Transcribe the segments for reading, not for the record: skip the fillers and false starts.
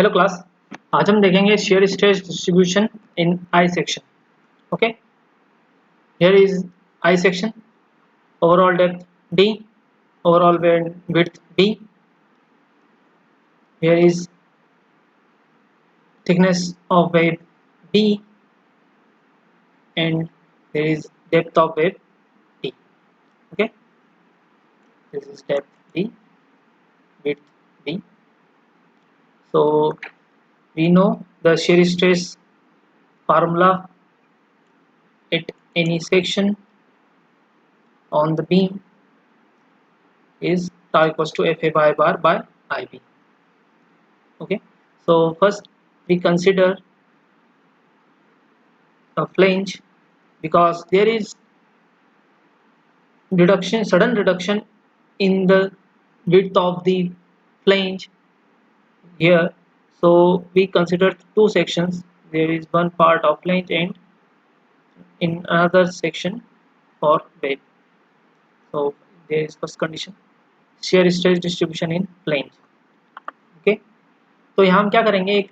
Hello class. आज हम देखेंगे shear stress distribution in I section. Okay, here is I section, overall depth d, overall width b, here is thickness of wave b, and there is depth of wave d. Okay, this is depth d, width b. So we know the shear stress formula at any section on the beam is tau equals to Fa by bar by Ib. Okay, so first we consider a flange because there is sudden reduction in the width of the flange here. So we consider two sections. There is one part of flange and in another section for wave. So there is first condition, shear stress distribution in flange. Okay, तो यहाँ हम क्या करेंगे, एक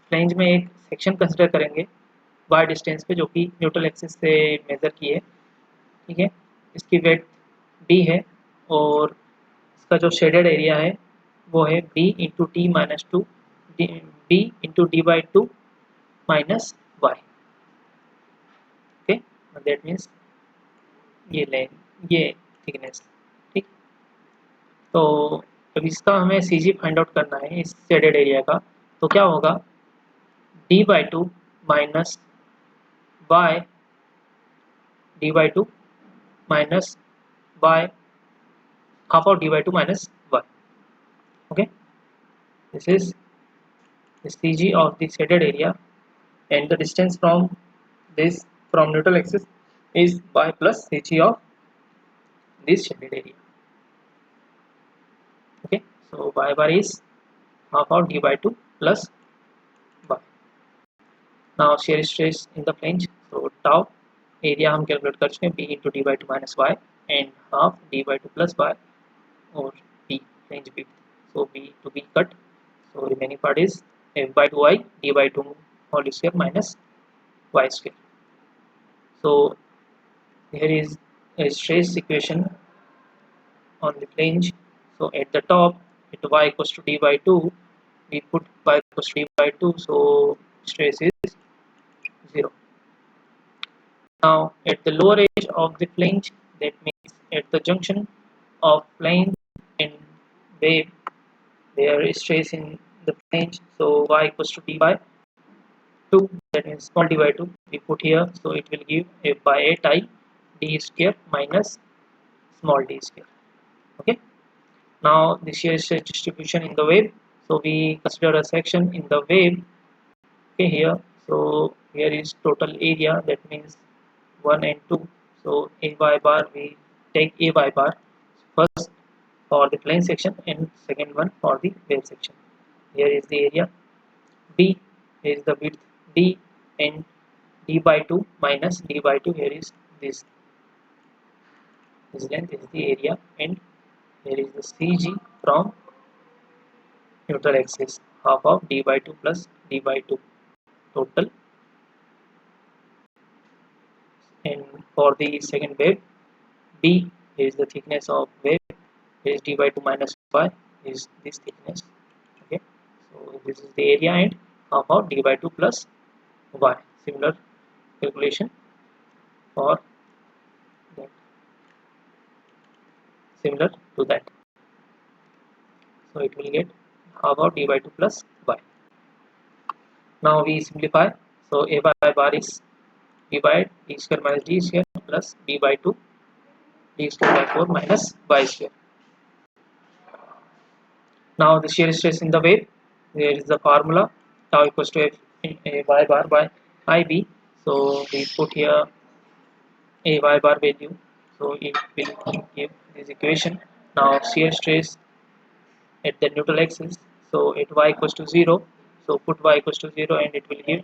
flange में एक section consider करेंगे Y distance पे, जो कि न्यूट्रल एक्सिस से मेजर की है। ठीक है, इसकी वेट डी है और इसका जो शेडेड एरिया है वो है B into T minus two, B into D by two minus Y. Okay, that means ये लेंथ, ये थिकनेस। ठीक, तो अब इसका हमें सी जी फाइंड आउट करना है इस शेडेड एरिया का। तो क्या होगा, D by two minus Y, D by two minus Y, half of d by 2 minus 1. Okay, this is the CG of the shaded area, and the distance from this, from neutral axis, is y plus CG of this shaded area. Okay, so y bar is half of d by 2 plus y. Now shear stress in the flange, so tau area हम calculate कर चुके हैं, b into d by 2 minus y and half d by 2 plus y or b flange width. So b to b cut, so remaining part is f by 2y d by 2 whole square minus y square. So here is a stress equation on the flange. So at the top, at y equals to d by 2, we put y equals to d by 2, so stress is 0. Now at the lower edge of the flange, that means at the junction of flange and wave, there is stress in the flange, so y equals to d by 2, that means small d by 2 we put here, so it will give f by 8 I d square minus small d square. Okay, now the shear stress distribution in the wave, so we consider a section in the wave. Okay, here, so here is total area, that means 1 and 2, so a y bar, we take a y bar first for the plane section and second one for the wave section. Here is the area b, here is the width d, and d by 2 minus d by 2, here is this length is the area, and here is the CG from neutral axis, half of d by 2 plus d by 2 total. And for the second wave b, here is the thickness of wave, here is d by 2 minus y is this thickness. Okay, so this is the area, and half of d by 2 plus y. Similar calculation for that, similar to that, so it will get half of d by 2 plus y. Now we simplify, so a by bar is d by d square minus d square plus d by 2 d square by 4 minus y square. Now the shear stress in the wave, there is the formula tau equals to a y bar by ib, so we put here a y bar value, so it will give this equation. Now shear stress at the neutral axis, so at y equals to 0, so put y equals to 0 and it will give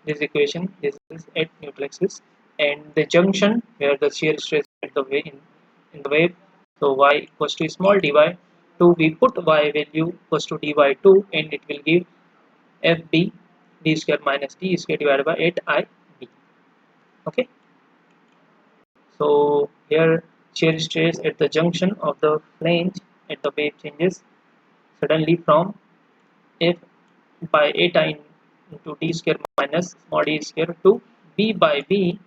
this equation. This is at neutral axis, and the junction where the shear stress at the wave in the wave, so y equals to small dy to we put y value equals to d by 2 and it will give fb d square minus d square divided by 8ib. Okay, so here shear stress at the junction of the flange at the wave changes suddenly from f by 8i into d square minus small d square to b by b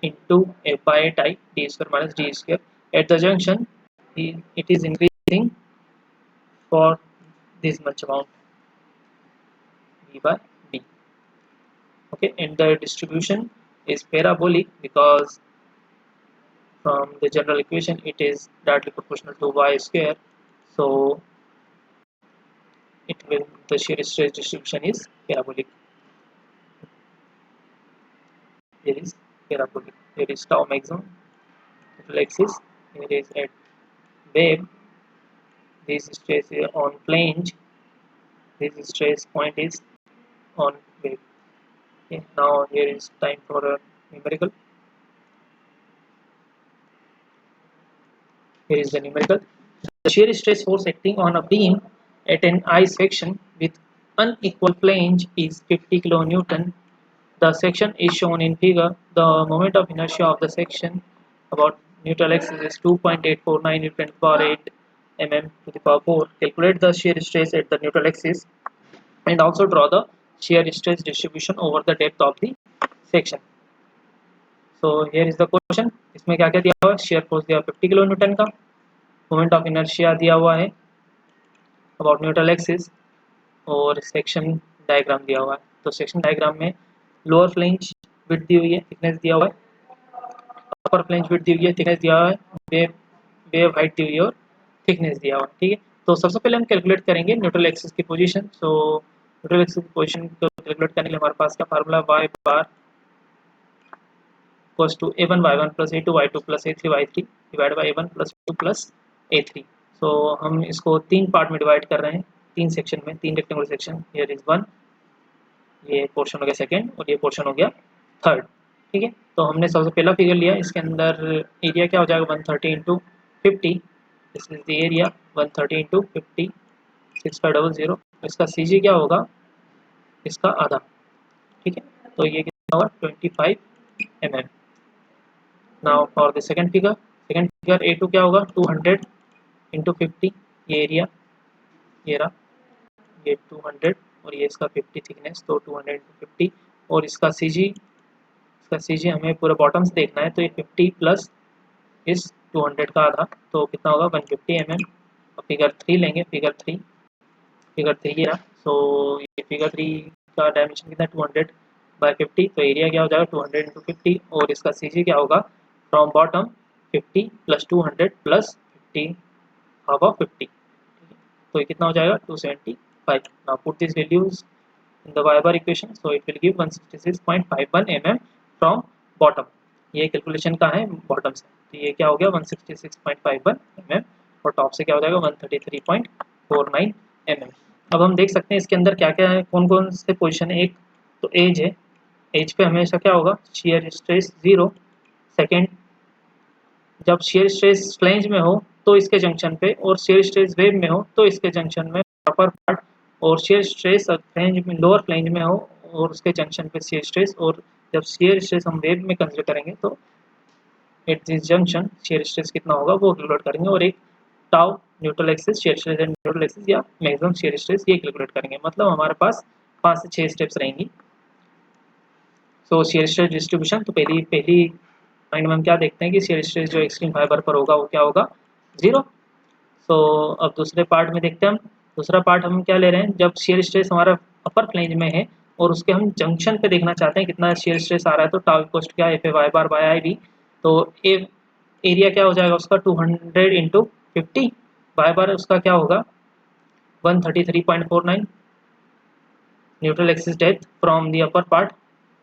into f by 8i d square minus d square. At the junction it is increasing for this much amount b by b. Okay, and the distribution is parabolic because from the general equation it is directly proportional to y square, so it will the shear stress distribution is parabolic. There is parabolic. There is tau maximum total axis. Here is at wave. This stress is on flange. This stress point is on wave. Okay, now here is time for a numerical. Here is the numerical. The shear stress force acting on a beam at an I section with unequal flange is 50 kN. The section is shown in figure. The moment of inertia of the section about neutral axis is 2.849 Newton per 8 mm to the power 4. Calculate the shear stress at the neutral axis and also draw the shear stress distribution over the depth of the section. So here is the question. इसमें क्या क्या दिया हुआ है? shear force दिया 50 kilo Newton का, moment of inertia दिया हुआ है अबाउट न्यूट्रल एक्सिस और सेक्शन डायग्राम दिया हुआ है. तो सेक्शन डायग्राम में लोअर फ्लेंज विड्थ दी हुई है, थिकनेस दिया हुआ है, अपर फ्लेंज विड्थ दी हुई है, थिकनेस दिया हुआ है, वेव वेव हाइट दी हुई है और थिकनेस दिया हुआ है. ठीक है, तो सबसे पहले हम कैलकुलेट करेंगे न्यूट्रल एक्सिस की पोजीशन. सो न्यूट्रल एक्सिस की पोजीशन को कैलकुलेट करने के लिए हमारे पास का formula y bar equals to a1 y1 plus a2 y2 plus a3 y3 divide by a1 plus 2 plus a3. So हम इसको तीन पार्ट में डिवाइड कर रहे हैं, तीन सेक्शन में, तीन rectangular section. Here is one, ये पोर्शन हो गया सेकंड और ये पोर्शन हो गया थर्ड. ठीक है, तो हमने सबसे पहला फिगर लिया, इसके अंदर एरिया क्या हो जाएगा 130 into 50. This is the area 130 into 50 6500. इसका सी जी क्या होगा, इसका आधा. ठीक है, तो ये कितना होगा 25 mm. Now for the second figure A2 क्या होगा 200 इंटू 50. ये एरिया ये रहा, ये 200 और ये इसका 50 थिकनेस, तो 200 इंटू 50. और इसका सी जी हमें पूरा बॉटम से देखना है, तो ये 50 प्लस इस 200 का आधा, तो कितना होगा 150 mm. और फिगर 3 लेंगे, फिगर 3 ये रहा. सो ये फिगर 3 का डायमेंशन कितना 200 बाय 50, तो एरिया क्या हो जाएगा 200 इंटू 50 और इसका सी जी क्या होगा from bottom 50 plus 200 plus 50 half of 50. तो ये कितना हो जाएगा 275. Now put this values in the y bar equation, so it will give 166.51 mm from bottom. ये कैलकुलेशन का है बॉटम से, तो ये क्या हो गया 166.51 mm और टॉप से क्या हो जाएगा 133.49 mm. अब हम देख सकते हैं इसके अंदर क्या क्या है, कौन कौन से पोजीशन है. एक तो एज है, एज पे हमेशा क्या होगा shear स्ट्रेस 0. सेकेंड, जब shear स्ट्रेस फ्लैंज में हो तो इसके जंक्शन पे, और shear स्ट्रेस वेव में हो तो इसके जंक्शन में अपर पार्ट, और shear स्ट्रेस फ्लैंज में लोअर फ्लैंज में हो और उसके जंक्शन पे shear स्ट्रेस. और जब shear स्ट्रेस हम वेव में कंसीडर करेंगे तो at this junction shear stress कितना होगा वो कैलकुलेट करेंगे. और एक tau neutral axis shear stress and neutral axis या मैक्सिमम shear स्ट्रेस ये कैलकुलेट करेंगे. मतलब हमारे पास 5 से 6 स्टेप्स रहेंगी. सो shear स्ट्रेस डिस्ट्रीब्यूशन, तो पहली माइंड में हम क्या देखते हैं कि shear स्ट्रेस जो एक्सट्रीम फाइबर पर होगा वो क्या होगा 0. सो अब दूसरे पार्ट में देखते हैं हम. दूसरा पार्ट हम क्या ले रहे हैं, जब shear स्ट्रेस हमारा अपर फ्लैंज में है और उसके हम जंक्शन पे देखना चाहते हैं कितना shear स्ट्रेस आ रहा है, तो टाउ इक्वल्स टू क्या F A Y bar by I B. तो एरिया क्या हो जाएगा उसका 200 इंटू 50, वाई बार उसका क्या होगा 133.49 neutral axis depth from the upper part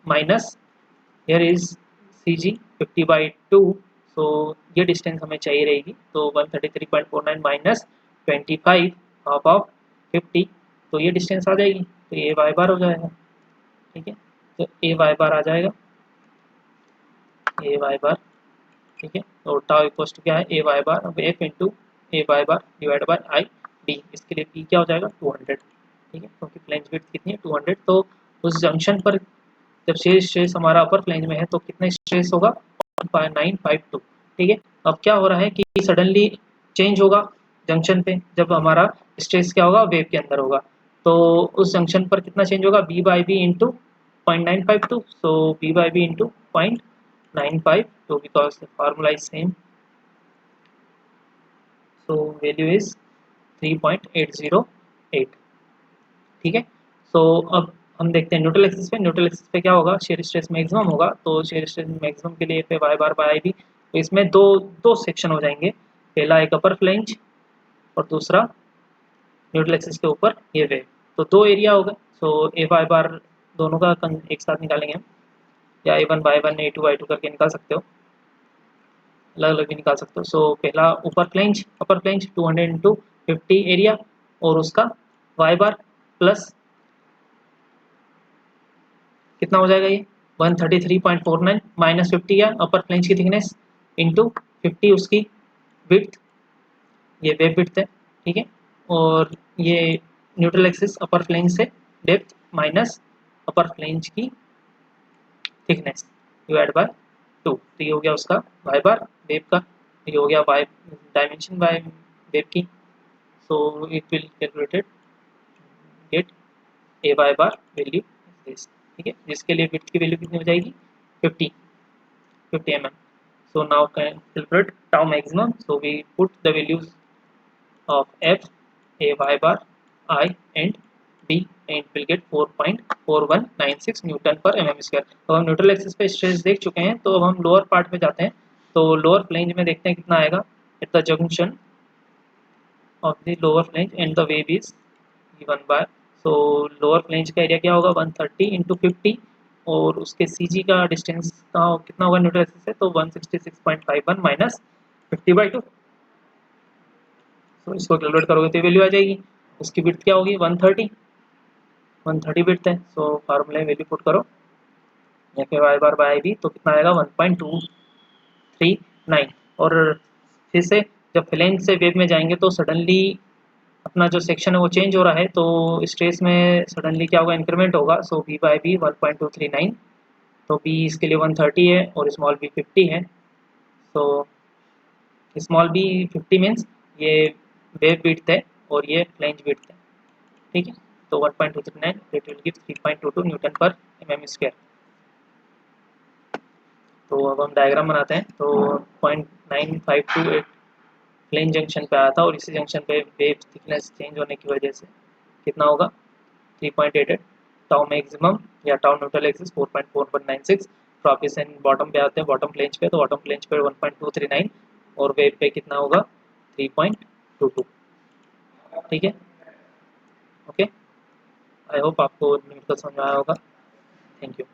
minus here is C G 50/2. So ये डिस्टेंस हमें चाहिए रहेगी, तो 133.49 माइनस 25 हाफ ऑफ 50, तो ये डिस्टेंस आ जाएगी, तो ये वाई बार हो जाएगा. ठीक है, तो ए वाई बार आ जाएगा, ए वाई बार. ठीक है, तो टाउ इक्वल्स टू क्या है ए वाई बार, अब F into A Y bar divide by I D. इसके लिए पी क्या हो जाएगा 200, ठीक है, क्योंकि फ्लैंज विड्थ कितनी है 200। तो उस जंक्शन पर जब शेयर स्ट्रेस हमारा अपर फ्लैंज में है तो कितना स्ट्रेस होगा 1952, ठीक है। अब क्या हो रहा है कि सडनली चेंज होगा जंक्शन पे, जब हमारा स्ट्रेस क्या होगा वेव के अंदर होगा, तो उस जंक्शन पर कितना चेंज होगा B by B into 0.952, so B by B into 0.952 because the formula is same, so value is 3.808, ठीक है। सो अब हम देखते हैं न्यूट्रल एक्सिस पे। न्यूट्रल एक्सिस पे क्या होगा, शेयर स्ट्रेस मैक्सिमम होगा, तो शेयर स्ट्रेस मैक्सिमम के लिए पे Y bar by I B. तो इसमें दो दो सेक्शन हो जाएंगे, पहला एक अपर फ्लैंज और दूसरा न्यूट्रल एक्सिस के ऊपर ये वेव। तो दो एरिया हो गए, सो ए वाई बार दोनों का एक साथ निकालेंगे हम, या a one by one a two y two करके निकाल सकते हो, अलग अलग भी निकाल सकते हो। सो पहला ऊपर फ्लैंज अपर फ्लैंज 200 इंटू 50 एरिया और उसका वाई बार प्लस कितना हो जाएगा ये 133.49 माइनस 50 या अपर फ्लैंज की थिकनेस इंटू 50 उसकी विड्थ, ये वेव विड्थ है, ठीक है। और ये न्यूट्रल एक्सिस अपर फ्लैंज से डेप्थ माइनस अपर फ्लैंज की थिकनेस डिवाइड बाय 2। तो ये हो गया उसका वाई बार वेव का, ये हो गया वाई डायमेंशन बाय वेव की। So it will calculated get A Y bar value this, ठीक है, जिसके लिए विड्थ की वैल्यू कितनी हो जाएगी 50 mm. So now calculate tau maximum. So we put the values of f, a y bar, I and b and will get 4.4196 Newton पर mm square. तो हम न्यूट्रल एक्सिस पे स्ट्रेस देख चुके हैं, तो अब हम लोअर पार्ट में जाते हैं। तो लोअर फ्लैंज में देखते हैं कितना आएगा at the junction of the lower flange and the wave is given by, so lower flange का एरिया क्या होगा 130 इंटू 50 और उसके सी जी का डिस्टेंस का कितना होगा न्यूट्रल एक्सिस से, तो 166.51 माइनस 50/2। तो इसको कैलकुलेट करोगे तो वैल्यू आ जाएगी, उसकी विड्थ क्या होगी 130 विड्थ है। सो फार्मूला में वैल्यू पुट करो, या फिर वाई बार बाई बी, तो कितना आएगा 1.239। और फिर से जब फ्लैंज से वेव में जाएंगे तो सडनली अपना जो सेक्शन है वो चेंज हो रहा है, तो स्ट्रेस में सडनली क्या होगा इंक्रीमेंट होगा। सो बी बाई बी 1.239, तो बी इसके लिए 130 है और स्मॉल बी 50 है। सो स्मॉल बी 50 मीन्स ये वेव विड्थ है और ये फ्लैंज विड्थ है, ठीक है। तो 1.239 दैट विल गिव 3.22 न्यूटन पर mm स्क्वायर। तो अब हम डायग्राम बनाते हैं। तो 0.9528 प्लेन जंक्शन पे आया था और इसी जंक्शन पे वेव थिकनेस चेंज होने की वजह से कितना होगा 3.88 टाउ मैक्सिमम या टाउ न्यूट्रल एक्सिस 4.4196। ट्रॉपिस एंड बॉटम पे आते हैं, बॉटम प्लेन्स पे, तो बॉटम प्लेन्स पे 1.239 और वेव पे कितना होगा 3.22, ठीक है। ओके, आई होप आपको न्यूट्रल समझ आया होगा। Thank you.